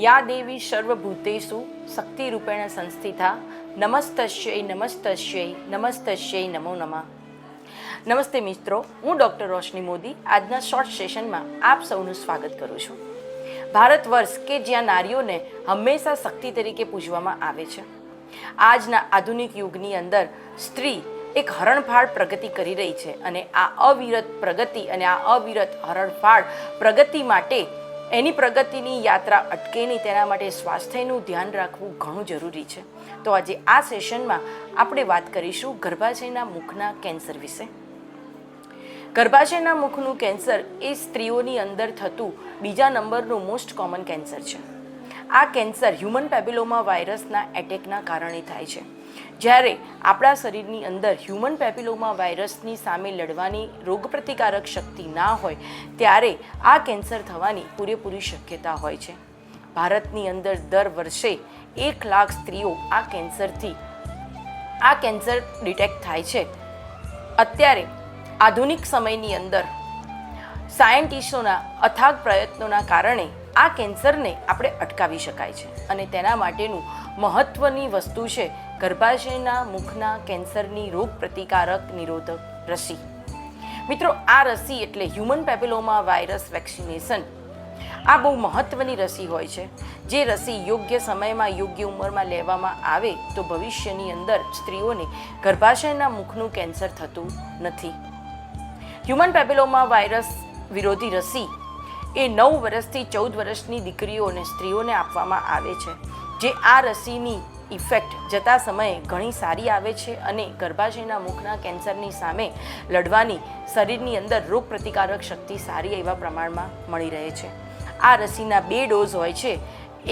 या देवी सर्वभूतेषु शक्तिरूपेण संस्थिता नमस्तस्यै नमस्तस्यै नमस्तस्यै नमो नमः। नमस्ते मित्रों, हूँ डॉक्टर रोशनी मोदी આજના શોર્ટ સેશનમાં આપ સૌનું સ્વાગત કરું છું। ભારત વર્ષ કે જ્યાં નારીઓને હંમેશા શક્તિ તરીકે પૂજવામાં આવે છે, આજના આધુનિક યુગની અંદર સ્ત્રી એક હરણફાળ પ્રગતિ કરી રહી છે અને આ અવિરત પ્રગતિ અને આ અવિરત હરણફાળ પ્રગતિ માટે એની પ્રગતિની યાત્રા અટકે નહીં તેના માટે સ્વાસ્થ્યનું ધ્યાન રાખવું ઘણું જરૂરી છે। તો આજે આ સેશનમાં આપણે વાત કરીશું ગર્ભાશયના મુખના કેન્સર વિશે। ગર્ભાશયના મુખનું કેન્સર એ સ્ત્રીઓની અંદર થતું બીજા નંબરનું મોસ્ટ કોમન કેન્સર છે। આ કેન્સર હ્યુમન પેપિલોમા વાયરસના એટેકના કારણે થાય છે। જ્યારે આપણા શરીરની અંદર હ્યુમન પેપિલોમા વાયરસની સામે લડવાની રોગપ્રતિકારક શક્તિ ના હોય ત્યારે આ કેન્સર થવાની પૂરેપૂરી શક્યતા હોય છે। ભારતની અંદર દર વર્ષે 1 લાખ સ્ત્રીઓ આ કેન્સર ડિટેક્ટ થાય છે। અત્યારે આધુનિક સમયની અંદર સાયન્ટિસ્ટોના અથાગ પ્રયત્નોના કારણે આ કેન્સરને આપણે અટકાવી શકાય છે અને તેના માટેનું મહત્ત્વની વસ્તુ છે ગર્ભાશયના મુખના કેન્સરની રોગ પ્રતિકારક નિરોધક રસી। મિત્રો, આ રસી એટલે હ્યુમન પેપિલોમા વાયરસ વેક્સિનેશન। આ બહુ મહત્ત્વની રસી હોય છે। જે રસી યોગ્ય સમયમાં યોગ્ય ઉંમરમાં લેવામાં આવે તો ભવિષ્યની અંદર સ્ત્રીઓને ગર્ભાશયના મુખનું કેન્સર થતું નથી। હ્યુમન પેપિલોમા વાયરસ વિરોધી રસી એ 9 વર્ષથી 14 વર્ષની દીકરીઓ અને સ્ત્રીઓને આપવામાં આવે છે। જે આ રસીની ઇફેક્ટ જતા સમયે ઘણી સારી આવે છે અને ગર્ભાશયના મુખના કેન્સરની સામે લડવાની શરીરની અંદર રોગ પ્રતિકારક શક્તિ સારી એવા પ્રમાણમાં મળી રહે છે। આ રસીના 2 ડોઝ હોય છે।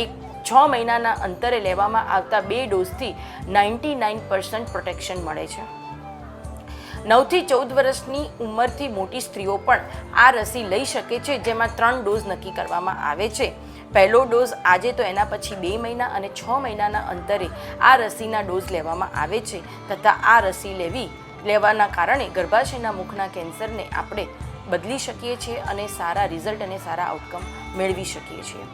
એક 6 મહિનાના અંતરે લેવામાં આવતા 2 ડોઝથી 99% પ્રોટેક્શન મળે છે। 9 થી 14 વર્ષની ઉંમરથી મોટી સ્ત્રીઓ પણ આ રસી લઈ શકે છે, જેમાં 3 ડોઝ નક્કી કરવામાં આવે છે। પહેલો ડોઝ આજે તો એના પછી 2 મહિના અને 6 મહિનાના અંતરે આ રસીના ડોઝ લેવામાં આવે છે તથા આ રસી લેવાના કારણે ગર્ભાશયના મુખના કેન્સરને આપણે બદલી શકીએ છીએ અને સારા રિઝલ્ટ અને સારા આઉટકમ મેળવી શકીએ છીએ।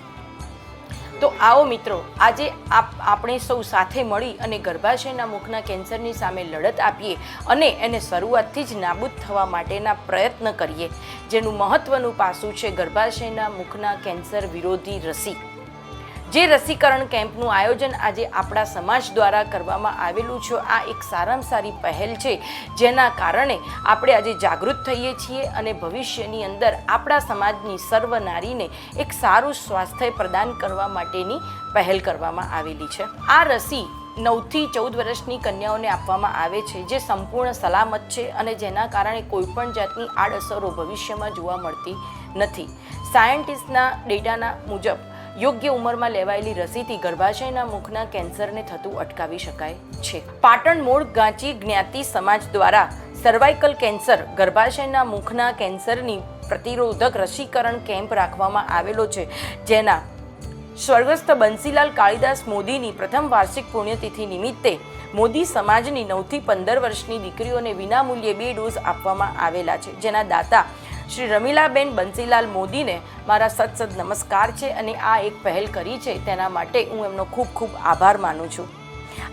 તો આવો મિત્રો, આજે આપણે સૌ સાથે મળી અને ગર્ભાશયના મુખના કેન્સરની સામે લડત આપીએ અને એને શરૂઆતથી જ નાબૂદ થવા માટેના પ્રયત્ન કરીએ, જેનું મહત્ત્વનું પાસું છે ગર્ભાશયના મુખના કેન્સર વિરોધી રસી। જે રસીકરણ કેમ્પનું આયોજન આજે આપણા સમાજ દ્વારા કરવામાં આવેલું છે, આ એક સારામાં સારી પહેલ છે, જેના કારણે આપણે આજે જાગૃત થઈએ છીએ અને ભવિષ્યની અંદર આપણા સમાજની સર્વ નારીને એક સારું સ્વાસ્થ્ય પ્રદાન કરવા માટેની પહેલ કરવામાં આવેલી છે। આ રસી 9 થી 14 વર્ષની કન્યાઓને આપવામાં આવે છે, જે સંપૂર્ણ સલામત છે અને જેના કારણે કોઈપણ જાતની આડઅસરો ભવિષ્યમાં જોવા મળતી નથી। સાયન્ટિસ્ટના ડેટાના મુજબ યોગ્ય ઉંમરમાં લેવાયેલી રસીથી ગર્ભાશયના મુખના કેન્સરને થતું અટકાવી શકાય છે। પાટણ મૂળ ગાંચી જ્ઞાતિ સમાજ દ્વારા સર્વાઇકલ કેન્સર ગર્ભાશયના મુખના કેન્સરની પ્રતિરોધક રસીકરણ કેમ્પ રાખવામાં આવેલો છે, જેના સ્વર્ગસ્થ બંસીલાલ કાળીદાસ મોદીની પ્રથમ વાર્ષિક પુણ્યતિથિ નિમિત્તે મોદી સમાજની 9 થી 15 વર્ષની દીકરીઓને વિનામૂલ્યે 2 ડોઝ આપવામાં આવેલા છે, જેના દાતા શ્રી રમીલાબેન બંસીલાલ મોદીને મારા સત નમસ્કાર છે અને આ એક પહેલ કરી છે તેના માટે હું એમનો ખૂબ ખૂબ આભાર માનું છું।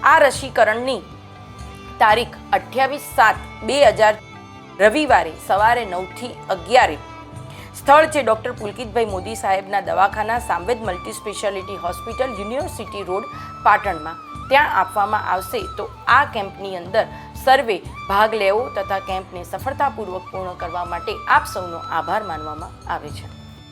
આ રસીકરણની તારીખ 28/7/2000 રવિવારે સવારે 9 થી 11। સ્થળ છે ડૉક્ટર પુલકિતભાઈ મોદી સાહેબના દવાખાના, Samaveda multi speciality hospital, university road, પાટણમાં। ત્યાં આપવામાં આવશે। તો આ કેમ્પની અંદર સર્વે ભાગ લેવો તથા કેમ્પને સફળતાપૂર્વક પૂર્ણ કરવા માટે આપ સૌનો આભાર માનવામાં આવે છે।